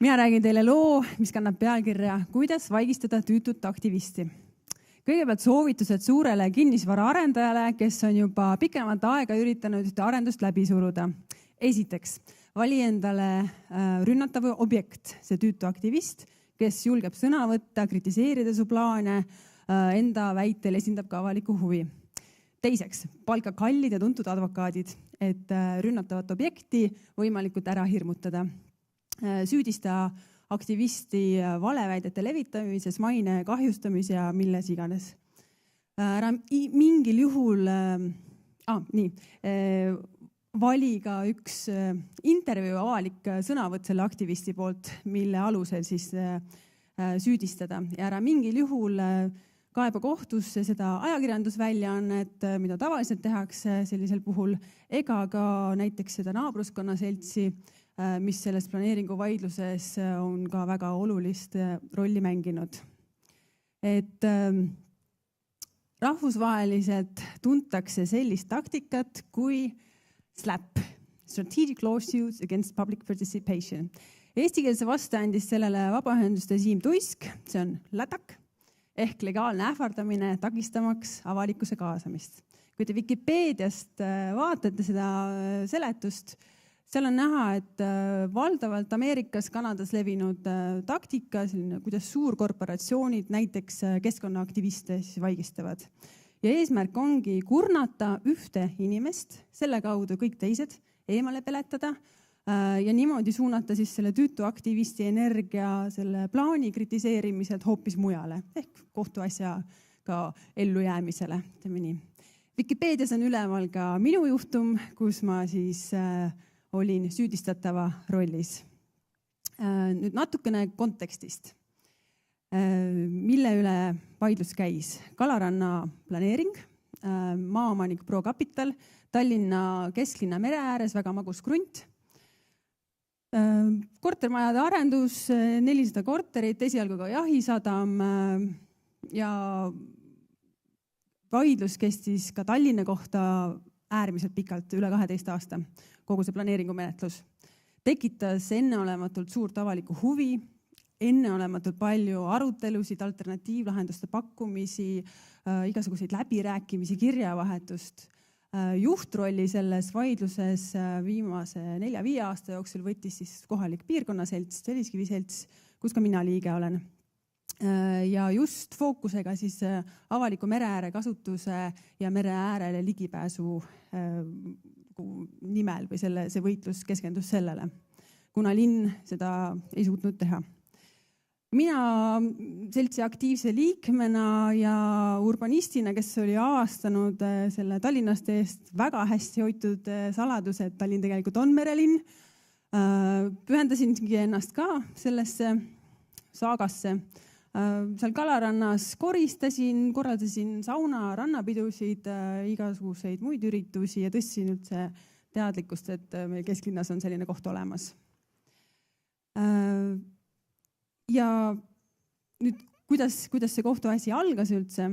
Mina räägin teile loo, mis kannab pealkirja Kuidas vaigistada tüütut aktivisti. Kõigepealt soovitused suurele kinnisvara arendajale, kes on juba pikemat aega üritanud ühte arendust läbi suruda. Esiteks, vali endale rünnatav objekt, see tüütu aktivist, kes julgeb sõna võtta, kritiseerida su plaane, enda väitel esindab ka avalikku huvi. Teiseks, palka kallid ja tuntud advokaadid, et rünnatavat objekti võimalikult ära hirmutada. Süüdista aktivisti valeväidete levitamises, maine kahjustamis ja milles iganes. Ära mingil juhul vali ka üks intervjuu avalik sõnavõtt selle aktivisti poolt, mille alusel siis süüdistada. Ja ära mingil juhul kaeba kohtusse seda ajakirjandusväljaannet, mida tavaliselt tehakse sellisel puhul, ega ka näiteks seda naabruskonnaseltsi, mis selles planeeringu vaidluses on ka väga olulist rolli mänginud. Et rahvusvaheliselt tuntakse sellist taktikat kui SLAPP, Strategic Lawsuits Against Public Participation. Eestikeelse vastu andis sellele vabaühenduste Siim Tuisk, see on LÄTAK, ehk legaalne ähvardamine takistamaks avalikkuse kaasamist. Kui te Wikipeediast vaatate seda seletust, seal on näha, et valdavalt Ameerikas, Kanadas levinud taktika, kuidas suurkorporatsioonid näiteks keskkonnaaktiviste vaigistavad. Ja eesmärk ongi kurnata ühte inimest, selle kaudu kõik teised eemale peletada ja niimoodi suunata siis selle tüütu aktivisti energia selle plaani kritiseerimiselt hoopis mujale, ehk kohtuasja ka ellujäämisele. Wikipeedias on üleval ka minu juhtum, kus ma siis olin süüdistatava rollis. Nüüd natukene kontekstist, mille üle vaidlus käis. Kalaranna planeering, maaomanik ProCapital, Tallinna kesklinna mere ääres, väga magus krunt. Kortermajade arendus, 400 korterit, esialgu ka jahisadam ja vaidlus kestis ka Tallinna kohta äärmiselt pikalt, üle 12 aasta, kogu see planeeringumenetlus. Tekitas enneolematult suurt avalikku huvi, enneolematult palju arutelusid, alternatiivlahenduste pakkumisi, igasuguseid läbirääkimisi, kirjavahetust. Juhtrolli selles vaidluses viimase 4-5 aasta jooksul võttis siis kohalik piirkonnaselts, Telliskiviselts, kus ka mina liige olen. Ja just fookusega siis avaliku mereääre kasutuse ja mereäärele ligipääsu nimel või see võitlus keskendus sellele, kuna linn seda ei suutnud teha. Mina seltsi aktiivse liikmena ja urbanistina, kes oli aastanud selle Tallinnaste eest väga hästi hoitud saladuse, et Tallinn tegelikult on merelinn, pühendasingi ennast ka sellesse saagasse. Seal Kalarannas koristasin, korraldasin sauna, rannapidusid, igasuguseid muid üritusi ja tõstsin üldse teadlikkust, et meil kesklinnas on selline koht olemas. Ja nüüd, kuidas see kohtuasi algas üldse,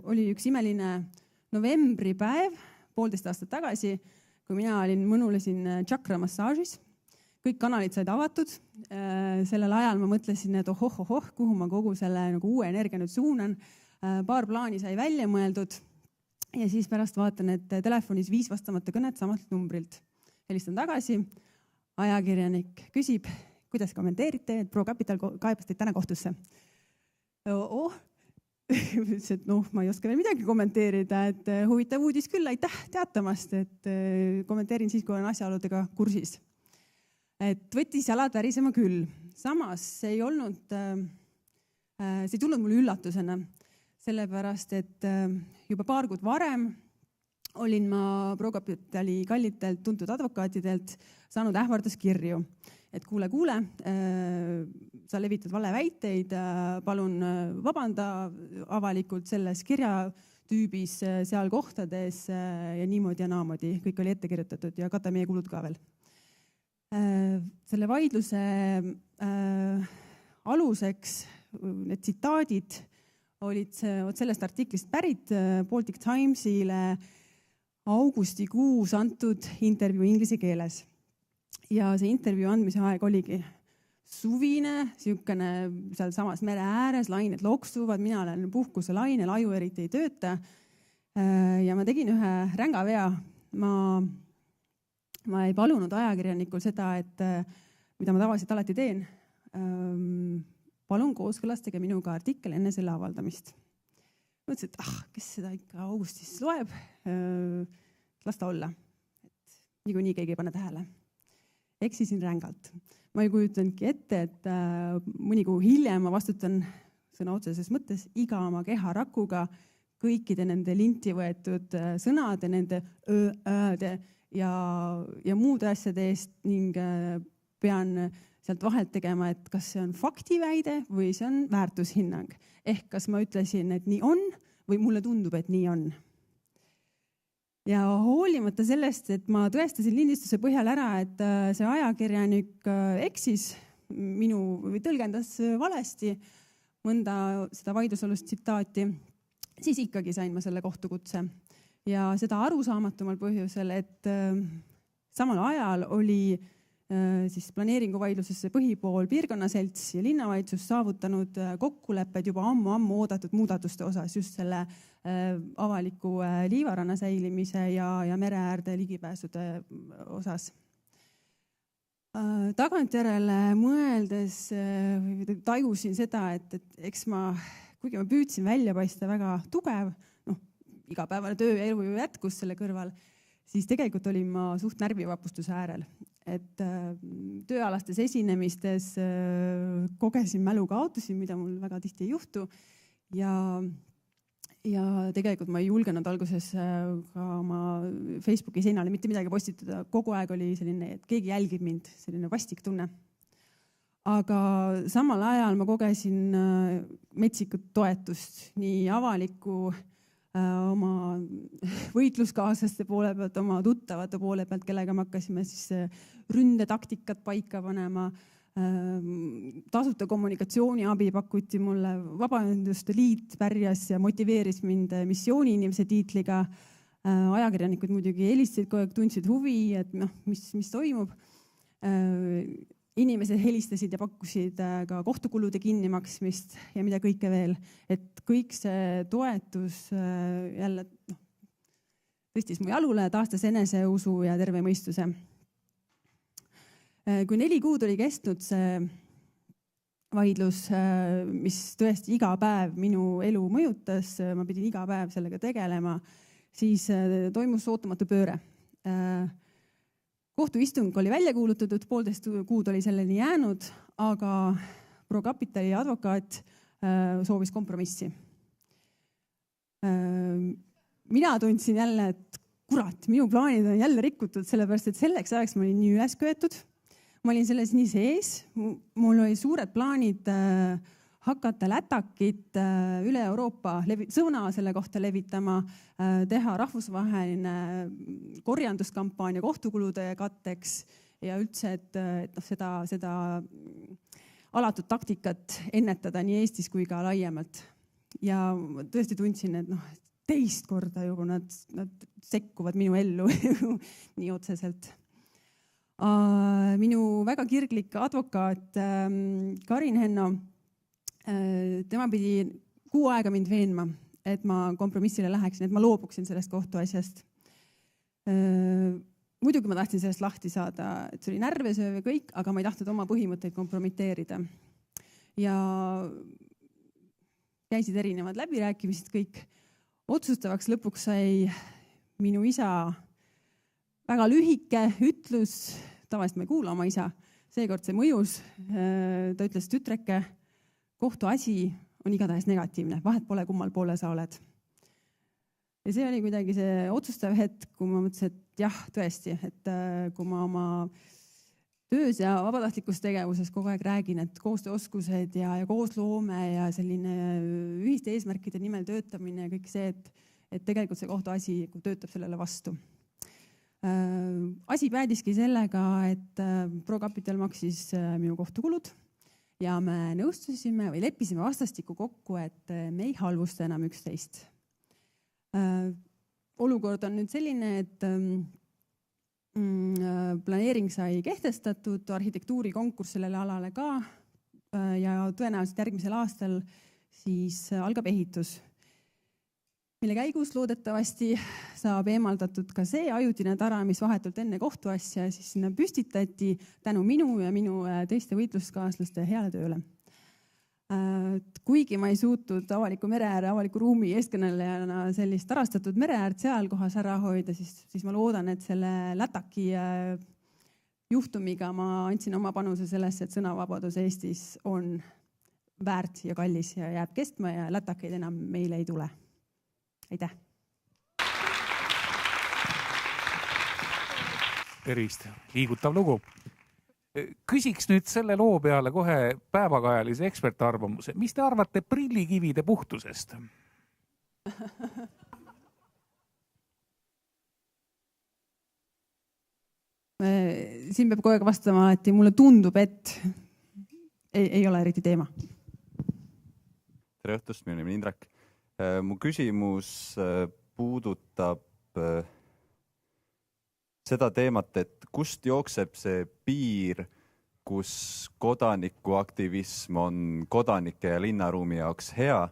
oli üks imeline novembripäev, 1,5 aastat tagasi, kui mina mõnulesin tšakramassaažis. Kõik kanalid said avatud. Sellel ajal ma mõtlesin, et kuhu ma kogu selle uue energia nüüd suunan. Paar plaani sai välja mõeldud ja siis pärast vaatan, et telefonis 5 vastamata kõnet samalt numbrilt. Helistan tagasi, ajakirjanik küsib, kuidas kommenteerite, et ProCapital kaebas teid täna kohtusse. Ütles, et ma ei oska veel midagi kommenteerida, et huvitav uudis küll, aitäh teatamast, et kommenteerin siis, kui olen asjaoludega kursis. Et võttis jalad värisema küll. Samas see ei tulnud mulle üllatusena, sellepärast, et juba paar kuud varem olin ma ProCapitali kallitelt tuntud advokaatidelt saanud ähvarduskirju. Et kuule, sa levitad valeväiteid, palun vabanda avalikult selles kirjatüübis seal kohtades ja niimoodi ja naamoodi. Kõik oli ette kirjutatud ja kata meie kulud ka veel. Selle vaidluse aluseks need tsitaadid olid sellest artiklist pärit Baltic Timesile augustikuus antud intervjuu inglise keeles. Ja see intervjuu andmise aeg oligi suvine, niisugune seal samas mere ääres, lained loksuvad, mina olen puhkuselainel, aju eriti ei tööta. Ja ma tegin ühe ränga vea. Ma ei palunud ajakirjanikul seda, et mida ma tavaliselt alati teen. Palun kooskõlastage minuga artikkel enne selle avaldamist. Mõtlesin, et kes seda ikka augustis loeb, las ta olla. Niikuinii keegi ei pane tähele. Eksisin rängalt. Ma ei kujutanudki ette, et mõni kuu hiljem ma vastutan sõna otseses mõttes iga oma keharakuga kõikide nende linti võetud sõnade, nende ööde ja muude asjade eest ning pean sealt vahelt tegema, et kas see on faktiväide või see on väärtushinnang. Ehk kas ma ütlesin, et nii on või mulle tundub, et nii on. Ja hoolimata sellest, et ma tõestasin lindistuse põhjal ära, et see ajakirjanik eksis või tõlgendas valesti mõnda seda vaidlusalust tsitaati, siis ikkagi sain ma selle kohtukutse. Ja seda arusaamatumal põhjusel, et samal ajal oli siis planeeringuvaidlusesse põhipool piirkonnaselts ja linnavalitsus saavutanud kokkulepped juba ammu oodatud muudatuste osas just selle avaliku liivaranna säilimise ja mereäärde ligipääsude osas. Tagantjärele mõeldes tajusin seda, et eks kuigi ma püüdsin välja paista väga tugev, igapäevane töö ja elu ju jätkus selle kõrval, siis tegelikult olin ma suht närvivapustuse äärel. Et tööalastes esinemistes kogesin mälukaotusi, mida mul väga tihti ei juhtu. Ja tegelikult ma ei julgenud alguses ka oma Facebooki seinale mitte midagi postitada. Kogu aeg oli selline, et keegi jälgib mind, selline vastik tunne. Aga samal ajal ma kogesin metsikut toetust nii avaliku oma võitluskaaslaste poole pealt, oma tuttavate poole pealt, kellega me hakkasime siis ründetaktikat paika panema. Tasuta kommunikatsiooniabi pakuti mulle, Vabaühenduste Liit pärjas ja motiveeris mind missiooniinimese tiitliga. Ajakirjanikud muidugi helistasid kogu aeg, tundsid huvi, et mis toimub. Inimesed helistasid ja pakkusid ka kohtukulude kinnimaksmist ja mida kõike veel. Et kõik see toetus jälle tõstis mu jalule, taastas eneseusu ja terve mõistuse. Kui 4 kuud oli kestnud see vaidlus, mis tõesti iga päev minu elu mõjutas, ma pidin iga päev sellega tegelema, siis toimus ootamatu pööre. Kohtuistung oli välja kuulutatud, 1,5 kuud oli selleni jäänud, aga ProCapitali advokaat soovis kompromissi. Mina tundsin jälle, et kurat, minu plaanid on jälle rikutud, sellepärast et selleks ajaks ma olin nii üles köetud. Ma olin selles nii sees, mul oli suured plaanid hakata lätakit üle Euroopa sõna selle kohta levitama, teha rahvusvaheline korjanduskampaania kohtukulude katteks ja üldse, et seda alatut taktikat ennetada nii Eestis kui ka laiemalt. Ja tõesti tundsin, et teist korda juba nad sekkuvad minu ellu nii otseselt. Minu väga kirglik advokaat Karin Henno, tema pidi 6 aega mind veenma, et ma kompromissile läheksin, et ma loobuksin sellest kohtuasjast. Muidugi ma tahtsin sellest lahti saada, et see oli närvesööv ja kõik, aga ma ei tahtnud oma põhimõtteid kompromiteerida. Ja käisid erinevad läbirääkimised kõik. Otsustavaks lõpuks sai minu isa väga lühike ütlus, tavaliselt ma ei kuula oma isa, seekord see mõjus, ta ütles tütreke, kohtuasi on igatahes negatiivne, vahet pole kummal poole sa oled. Ja see oli kuidagi see otsustav hetk, kui ma mõtlesin, et jah, tõesti, et kui ma oma töös ja vabatahtlikus tegevuses kogu aeg räägin, et koostööoskused ja koosloome ja selline ühiste eesmärkide nimel töötamine ja kõik see, et tegelikult see kohtuasi töötab sellele vastu. Asi päädiski sellega, et ProCapital maksis minu kohtukulud ja me nõustusime või leppisime vastastikku kokku, et me ei halvusta enam üksteist. Olukord on nüüd selline, et planeering sai kehtestatud, arhitektuurikonkurss sellele alale ka ja tõenäoliselt järgmisel aastal siis algab ehitus, mille käigus loodetavasti saab eemaldatud ka see ajutine tara, mis vahetult enne kohtuasja siis sinna püstitati tänu minu ja minu teiste võitluskaaslaste heale tööle. Kuigi ma ei suutnud avaliku mereääre, avaliku ruumi eeskõnelejana sellist tarastatud mereäärt seal kohas ära hoida, siis ma loodan, et selle lätaki juhtumiga ma andsin oma panuse sellesse, et sõnavabadus Eestis on väärt ja kallis ja jääb kestma ja lätakaid enam meile ei tule. Aitäh! Tervist, liigutav lugu. Küsiks nüüd selle loo peale kohe päevakajalise ekspertarvamuse. Mis te arvate prillikivide puhtusest? Siin peab kogu aeg vastama alati. Mulle tundub, et ei ole eriti teema. Tere õhtust, minu nimi Indrek. Mu küsimus puudutab seda teemat, et kust jookseb see piir, kus kodanikuaktivism on kodanike ja linnaruumi jaoks hea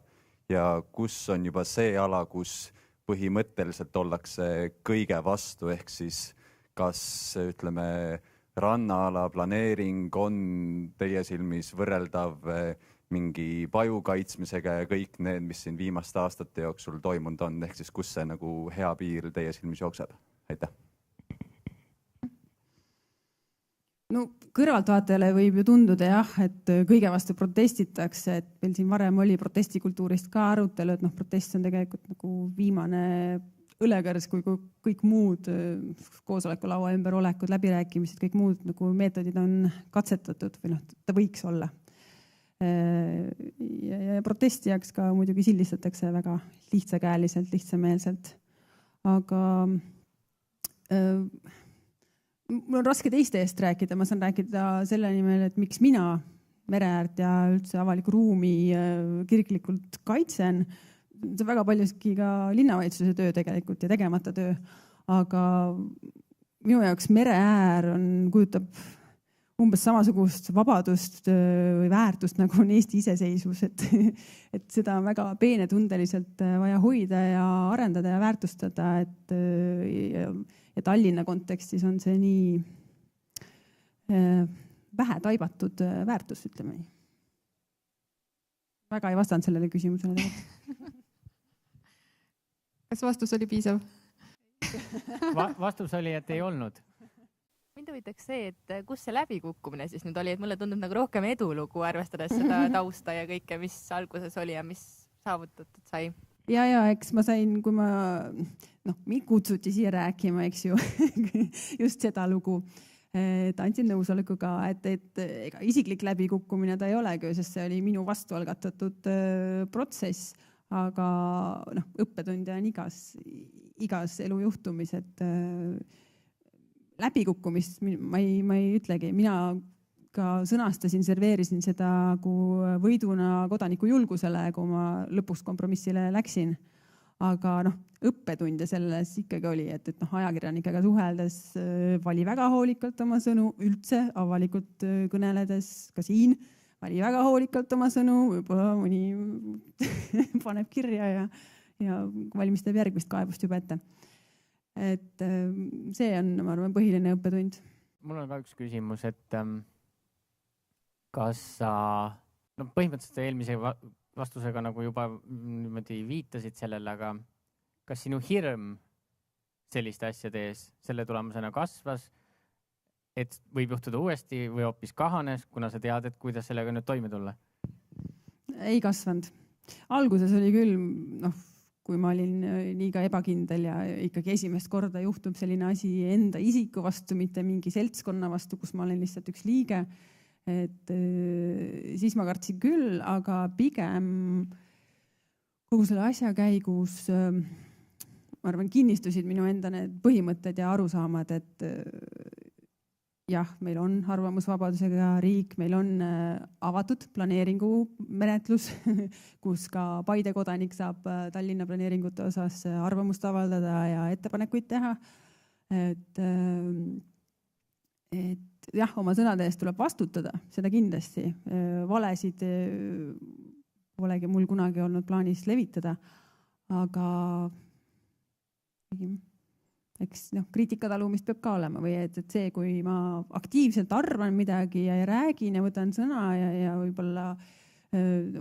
ja kus on juba see ala, kus põhimõtteliselt ollakse kõige vastu, ehk siis kas ütleme rannaala planeering on teie silmis võrreldav mingi paju kaitsmisega ja kõik need, mis siin viimaste aastate jooksul toimunud on, ehk siis kus see nagu hea piir teie silmis jookseb? Aitäh! No kõrvaltvaatajale võib ju tunduda jah, et kõige vastu protestitakse, et meil siin varem oli protestikultuurist ka arutelu, et protest on tegelikult nagu viimane õlekõrs, kui kõik muud koosolekulaua ümber olekud, läbirääkimised, kõik muud nagu meetodid on katsetatud või ta võiks olla. Ja protestijaks ka muidugi sildistatakse väga lihtsakäeliselt, lihtsameelselt. Aga mul on raske teiste eest rääkida, ma saan rääkida selle nimel, et miks mina mereäärt ja üldse avaliku ruumi kirglikult kaitsen. See on väga paljuski ka linnavalitsuse töö tegelikult ja tegemata töö, aga minu jaoks mereäär kujutab umbes samasugust vabadust või väärtust nagu on Eesti iseseisvus, et seda on väga peenetundeliselt vaja hoida ja arendada ja väärtustada, et Tallinna kontekstis on see nii vähe taibatud väärtus, ütleme nii. Väga ei vastanud sellele küsimusele tegelikult. Kas vastus oli piisav? Vastus oli, et ei olnud. Mind huvitaks see, et kus see läbikukkumine siis nüüd oli, et mulle tundub nagu rohkem edulugu, arvestades seda tausta ja kõike, mis alguses oli ja mis saavutatud sai. Ja, eks ma sain, kui mind kutsuti siia rääkima, eks ju, just seda lugu, et andsin nõusoleku ka, et ega isiklik läbikukkumine ta ei olegi, sest see oli minu vastu algatatud protsess, aga õppetundja on igas elujuhtumis, et läbikukkumist ma ei ütlegi. Mina ka sõnastasin, serveerisin seda kui võiduna kodaniku julgusele, kui ma lõpuks kompromissile läksin. Aga õppetunde selles ikkagi oli, et ajakirjanikega suheldes vali väga hoolikalt oma sõnu, üldse avalikult kõneledes ka siin, vali väga hoolikalt oma sõnu, võib-olla mõni paneb kirja ja valmis teeb järgmist kaebust juba ette. Et see on, ma arvan, põhiline õppetund. Mul on ka üks küsimus, et kas sa, põhimõtteliselt eelmise vastusega nagu juba niimoodi viitasid sellele, aga kas sinu hirm selliste asjade ees selle tulemusena kasvas, et võib juhtuda uuesti või hoopis kahanes, kuna sa tead, et kuidas sellega nüüd toime tulla? Ei kasvanud. Alguses oli küll, kui ma olin nii ka ebakindel ja ikkagi esimest korda juhtub selline asi enda isiku vastu, mitte mingi seltskonna vastu, kus ma olen lihtsalt üks liige, et siis ma kartsin küll, aga pigem kogu selle asja käigus, ma arvan, kinnistusid minu enda need põhimõtted ja arusaamad, et jah, meil on arvamusvabadusega riik, meil on avatud planeeringu menetlus, kus ka Paide kodanik saab Tallinna planeeringute osas arvamust avaldada ja ettepanekuid teha. et jah, oma sõnade eest tuleb vastutada, seda kindlasti. Valesid polegi mul kunagi olnud plaanis levitada, aga eks kriitikatalumist peab ka olema või et see, kui ma aktiivselt arvan midagi ja räägin ja võtan sõna ja võib-olla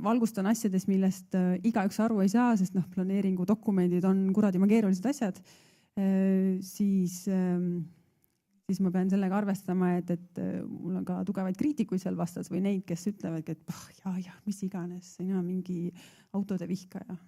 valgustan asjades, millest igaüks aru ei saa, sest planeeringu dokumendid on kuradima keerulised asjad, siis ma pean sellega arvestama, et mul on ka tugevaid kriitikuid seal vastas või neid, kes ütlevad, et ja, mis iganes, sina mingi autode vihkaja.